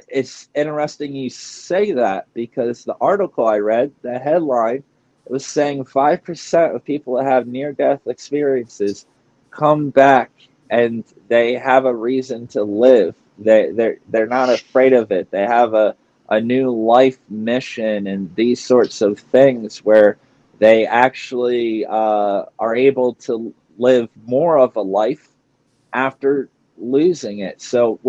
it's interesting you say that because the article I read, the headline, it was saying 5% of people that have near death experiences come back and they have a reason to live. They're not afraid of it. They have a new life mission and these sorts of things where they actually are able to live more of a life after losing it. So,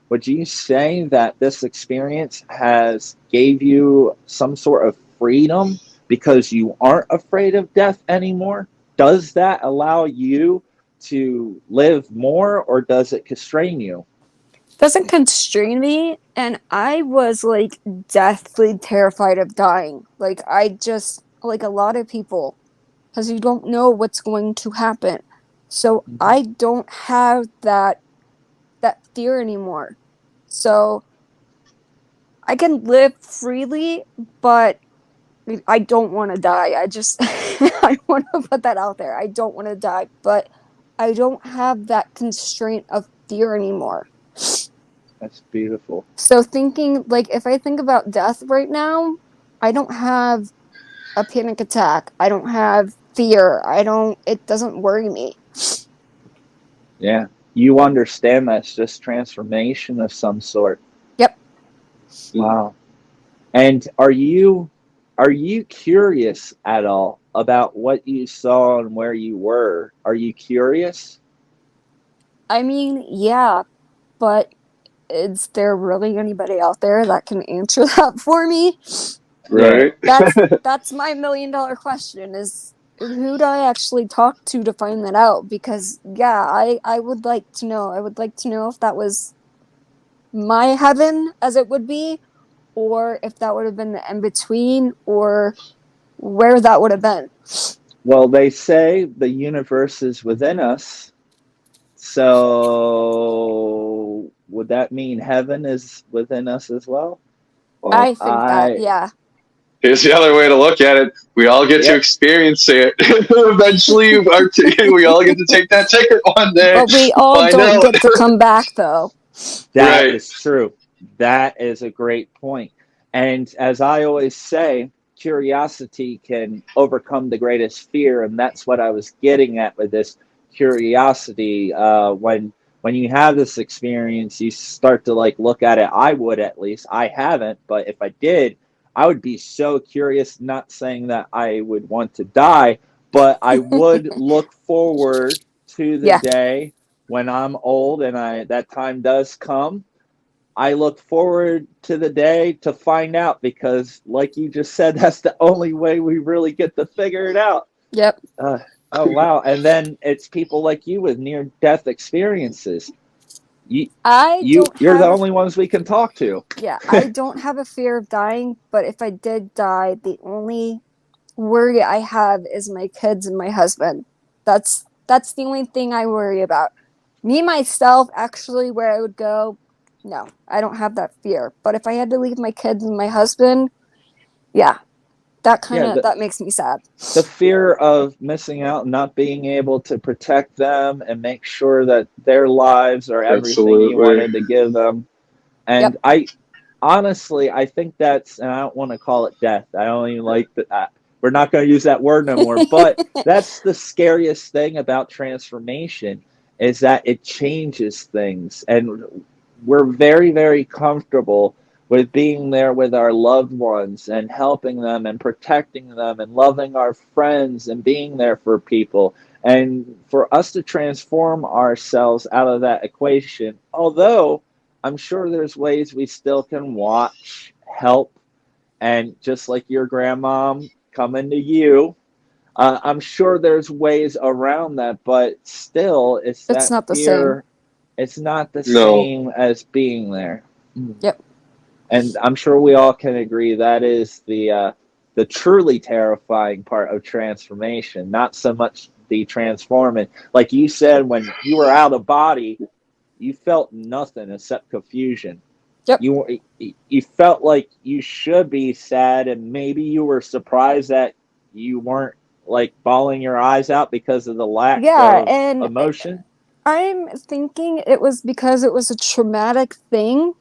would you say that this experience has gave you some sort of freedom because you aren't afraid of death anymore? Does that allow you to live more, or does it constrain you? Doesn't constrain me, and I was like deathly terrified of dying. Like I just like a lot of people, because you don't know what's going to happen. So Mm-hmm. I don't have that fear anymore. So I can live freely, but I don't want to die. I just I want to put that out there. I don't want to die, but I don't have that constraint of fear anymore. That's beautiful. So thinking like if I think about death right now, I don't have a panic attack. I don't have fear. I don't it doesn't worry me. Yeah, you understand that's just transformation of some sort. Yep. Wow. And are you curious at all about what you saw and where you were? Are you curious? I mean, yeah, but is there really anybody out there that can answer that for me? Yeah. Right? That's my $1 million question who do I actually talk to find that out? Because yeah, I would like to know. I would like to know if that was my heaven as it would be, or if that would have been the in between, or where that would have been. Well, they say the universe is within us. So would that mean heaven is within us as well? Well, I think that, yeah. here's the other way to look at it. We all get to Yep. experience it. Eventually, we all get to take that ticket one day. But we all Find don't out. get to come back, though. That Right. is true. That is a great point. And as I always say, curiosity can overcome the greatest fear, and that's what I was getting at with this curiosity. When you have this experience, you start to like look at it. I would, at least. I haven't, but if I did, I would be so curious. Not saying that I would want to die, but I would look forward to the Yeah. day when I'm old and that time does come. I look forward to the day to find out, because like you just said, that's the only way we really get to figure it out. Yep. Oh wow. And then it's people like you with near death experiences. You I don't you're the have only ones we can talk to. Yeah, I don't have a fear of dying, but if I did die, the only worry I have is my kids and my husband. That's the only thing I worry about. Me myself, actually, where I would go, no, I don't have that fear. But if I had to leave my kids and my husband, yeah, Yeah, that makes me sad. the fear of missing out and not being able to protect them and make sure that their lives are everything you Absolutely. wanted to give them. And Yep. I honestly, I think that's, and I don't want to call it death. I don't even like that. We're not going to use that word no more. But that's the scariest thing about transformation, is that it changes things, and we're very, very comfortable with being there with our loved ones and helping them and protecting them and loving our friends and being there for people. And for us to transform ourselves out of that equation, although I'm sure there's ways we still can watch, help, and just like your grandmom coming to you, I'm sure there's ways around that, but still, it's It's that not the same. fear. It's not the No. same as being there. Yep. And I'm sure we all can agree that is the truly terrifying part of transformation. Not so much the transforming, like you said, when you were out of body, you felt nothing except confusion. Yep. You felt like you should be sad, and maybe you were surprised that you weren't like bawling your eyes out because of the lack Yeah, of and emotion. I'm thinking it was because it was a traumatic thing,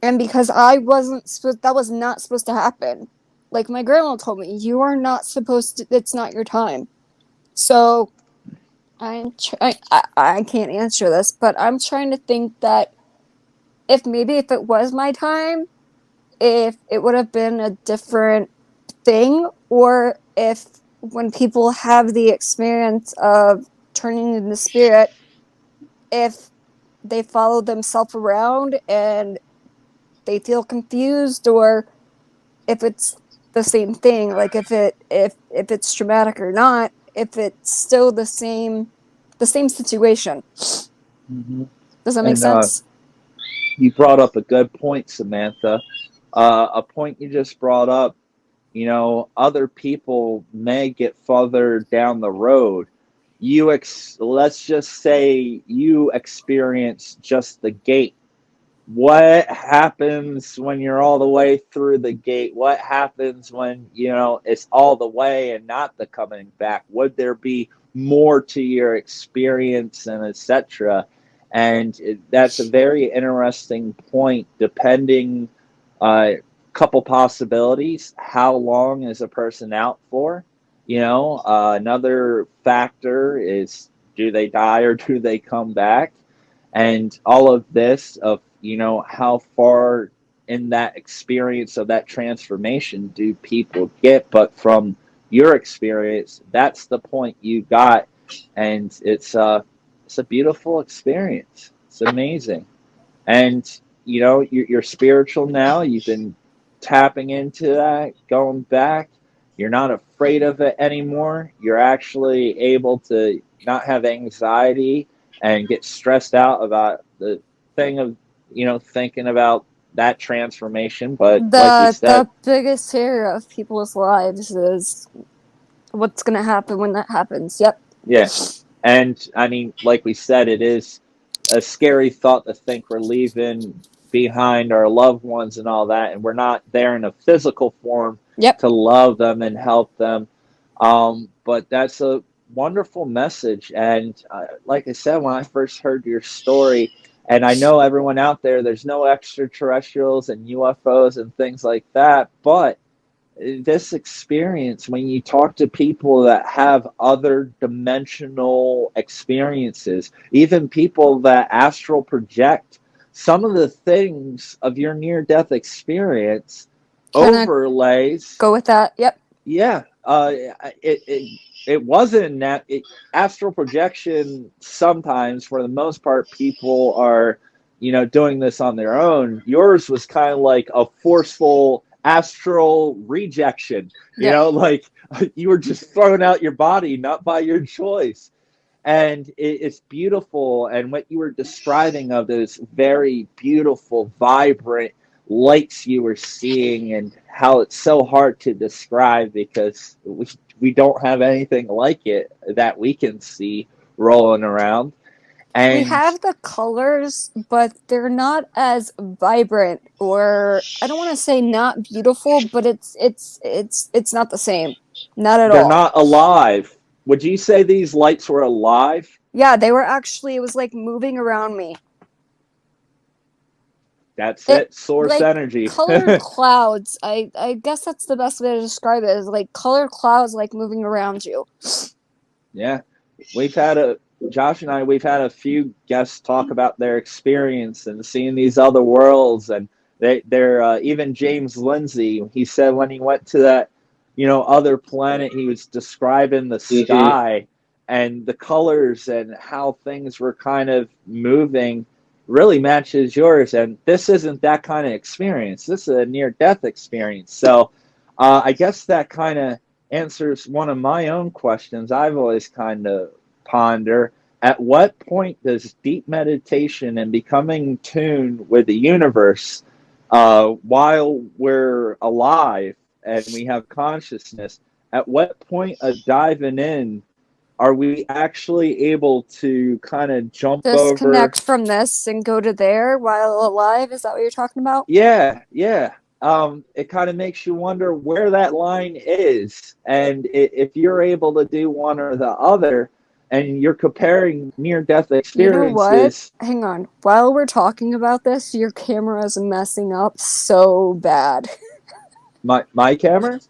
and because I wasn't supposed, that was not supposed to happen. Like my grandma told me, you are not supposed to. It's not your time. So I can't answer this, but I'm trying to think that if it was my time, if it would have been a different thing, or if when people have the experience of turning into spirit, if they follow themselves around and they feel confused, or if it's the same thing, like if it's traumatic or not, if it's still the same situation. Mm-hmm. Does that make And sense? you brought up a good point, Samantha. A point you just brought up. Other people may get further down the road. Let's just say you experience just the gate. What happens when you're all the way through the gate? What happens when it's all the way and not the coming back? Would there be more to your experience, and etc.? And that's a very interesting point. Depending, couple possibilities. How long is a person out for? Another factor is, do they die or do they come back? And all of this of how far in that experience of that transformation do people get. But from your experience, that's the point you got, and it's a beautiful experience. It's amazing. And you're spiritual now. You've been tapping into that, going back. You're not afraid of it anymore. You're actually able to not have anxiety and get stressed out about the thing of, thinking about that transformation. But like we said, The biggest fear of people's lives is what's going to happen when that happens. Yep. yeah. And I mean, like we said, it is a scary thought to think we're leaving behind our loved ones and all that, and we're not there in a physical form Yep. to love them and help them. But that's a wonderful message. And like I said, when I first heard your story, and I know everyone out there, there's no extraterrestrials and UFOs and things like that, but this experience, when you talk to people that have other dimensional experiences, even people that astral project, some of the things of your near death experience Kinda overlays. go with that. Yep. Yeah. It wasn't that astral projection. Sometimes, for the most part, people are, doing this on their own. Yours was kind of like a forceful astral rejection. Yep. Like you were just throwing out your body, not by your choice. And it's beautiful. And what you were describing of those very beautiful, vibrant lights you were seeing, and how it's so hard to describe because we don't have anything like it that we can see rolling around. And we have the colors, but they're not as vibrant, or I don't want to say not beautiful, but it's not the same. Not at they're all. not alive. Would you say these lights were alive? Yeah, they were actually, it was like moving around me. That's it. Source like energy. Colored clouds. I guess that's the best way to describe it, is like colored clouds like moving around you. Yeah. Josh and I, we've had a few guests talk about their experience and seeing these other worlds. And they're even James Lindsay, he said when he went to that, other planet, he was describing the sky and the colors and how things were kind of moving really matches yours. And this isn't that kind of experience. This is a near-death experience. So I guess that kind of answers one of my own questions I've always kind of ponder. At what point does deep meditation and becoming tuned with the universe while we're alive and we have consciousness, at what point of diving in are we actually able to kind of jump over? Disconnect from this and go to there while alive? Is that what you're talking about? Yeah. It kind of makes you wonder where that line is. And if you're able to do one or the other, and you're comparing near-death experiences. You know what? Hang on. While we're talking about this, your camera is messing up so bad. My camera?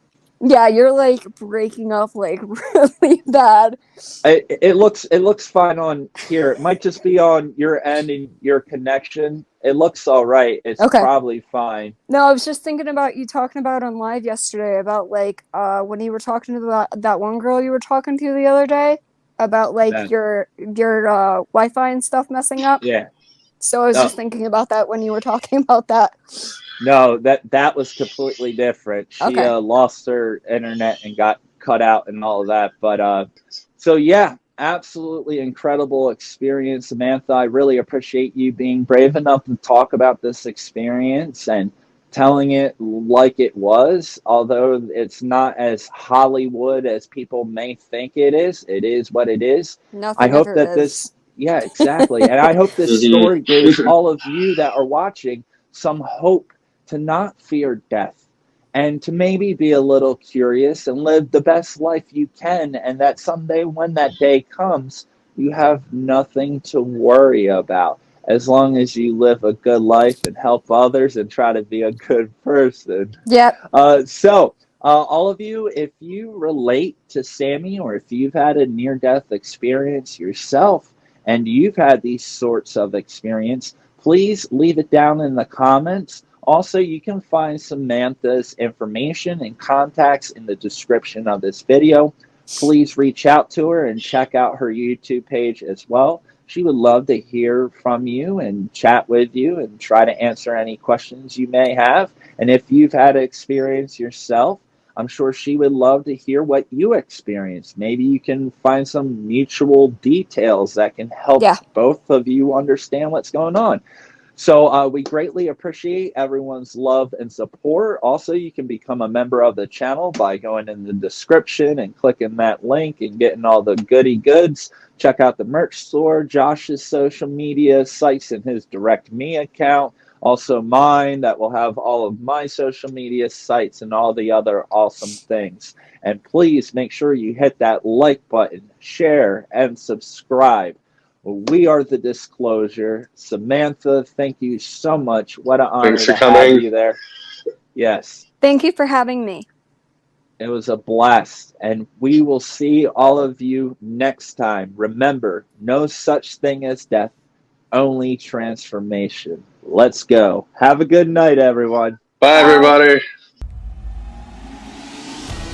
Yeah, you're like breaking up like really bad. It looks fine on here. It might just be on your end and your connection. It looks all right. It's okay. Probably fine. No, I was just thinking about you talking about on live yesterday about like when you were talking about that one girl you were talking to the other day about like your Wi-Fi and stuff messing up. Yeah. So I was just thinking about that when you were talking about that. No, that was completely different. She lost her internet and got cut out and all of that. But so yeah, absolutely incredible experience, Samantha. I really appreciate you being brave enough to talk about this experience and telling it like it was. Although it's not as Hollywood as people may think it is. It is what it is. Nothing I hope ever that is. This, yeah, exactly. And I hope this story gives all of you that are watching some hope to not fear death and to maybe be a little curious and live the best life you can, and that someday when that day comes, you have nothing to worry about as long as you live a good life and help others and try to be a good person. Yep. So all of you, if you relate to Sammy, or if you've had a near-death experience yourself and you've had these sorts of experience, please leave it down in the comments. Also, you can find Samantha's information and contacts in the description of this video. Please reach out to her and check out her YouTube page as well. She would love to hear from you and chat with you and try to answer any questions you may have. And if you've had an experience yourself, I'm sure she would love to hear what you experienced. Maybe you can find some mutual details that can help Yeah. both of you understand what's going on. So we greatly appreciate everyone's love and support. Also, you can become a member of the channel by going in the description and clicking that link and getting all the goody goods. Check out the merch store, Josh's social media sites, and his Direct Me account. Also mine, that will have all of my social media sites and all the other awesome things. And please make sure you hit that like button, share, and subscribe. We are the Disclosure. Samantha, thank you so much. What an honor Thanks for to coming. have you there. Yes, Thank you for having me. it was a blast. And we will see all of you next time. Remember, no such thing as death, only transformation. Let's go. Have a good night, everyone. Bye, everybody.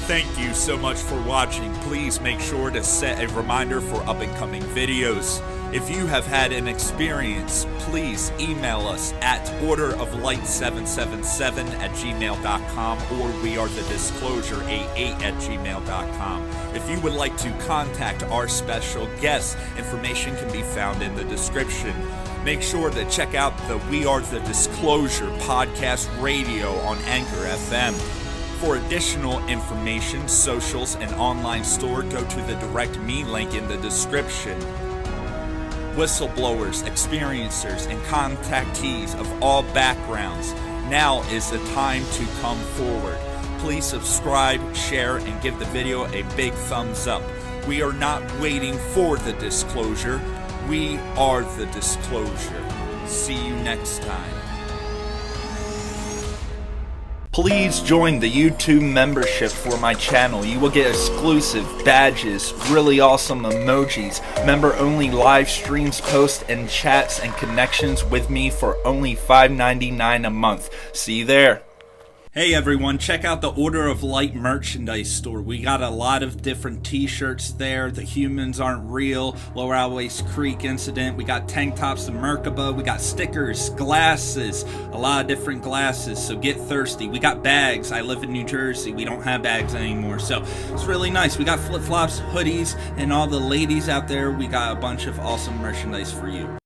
Thank you so much for watching. Please make sure to set a reminder for up-and-coming videos. If you have had an experience, please email us at orderoflight777@gmail.com or wearethedisclosure88@gmail.com. If you would like to contact our special guests, information can be found in the description. Make sure to check out the We Are the Disclosure podcast radio on Anchor FM. For additional information, socials, and online store, go to the Direct Me link in the description. Whistleblowers, experiencers, and contactees of all backgrounds, now is the time to come forward. Please subscribe, share, and give the video a big thumbs up. We are not waiting for the disclosure. We are the disclosure. See you next time. Please join the YouTube membership for my channel. You will get exclusive badges, really awesome emojis, member-only live streams, posts, and chats and connections with me for only $5.99 a month. See you there. Hey everyone, check out the Order of Light merchandise store. We got a lot of different t-shirts there. The Humans Aren't Real, Lower Always Creek Incident. We got tank tops of Merkaba. We got stickers, glasses, a lot of different glasses, so get thirsty. We got bags. I live in New Jersey. We don't have bags anymore, so it's really nice. We got flip-flops, hoodies, and all the ladies out there, we got a bunch of awesome merchandise for you.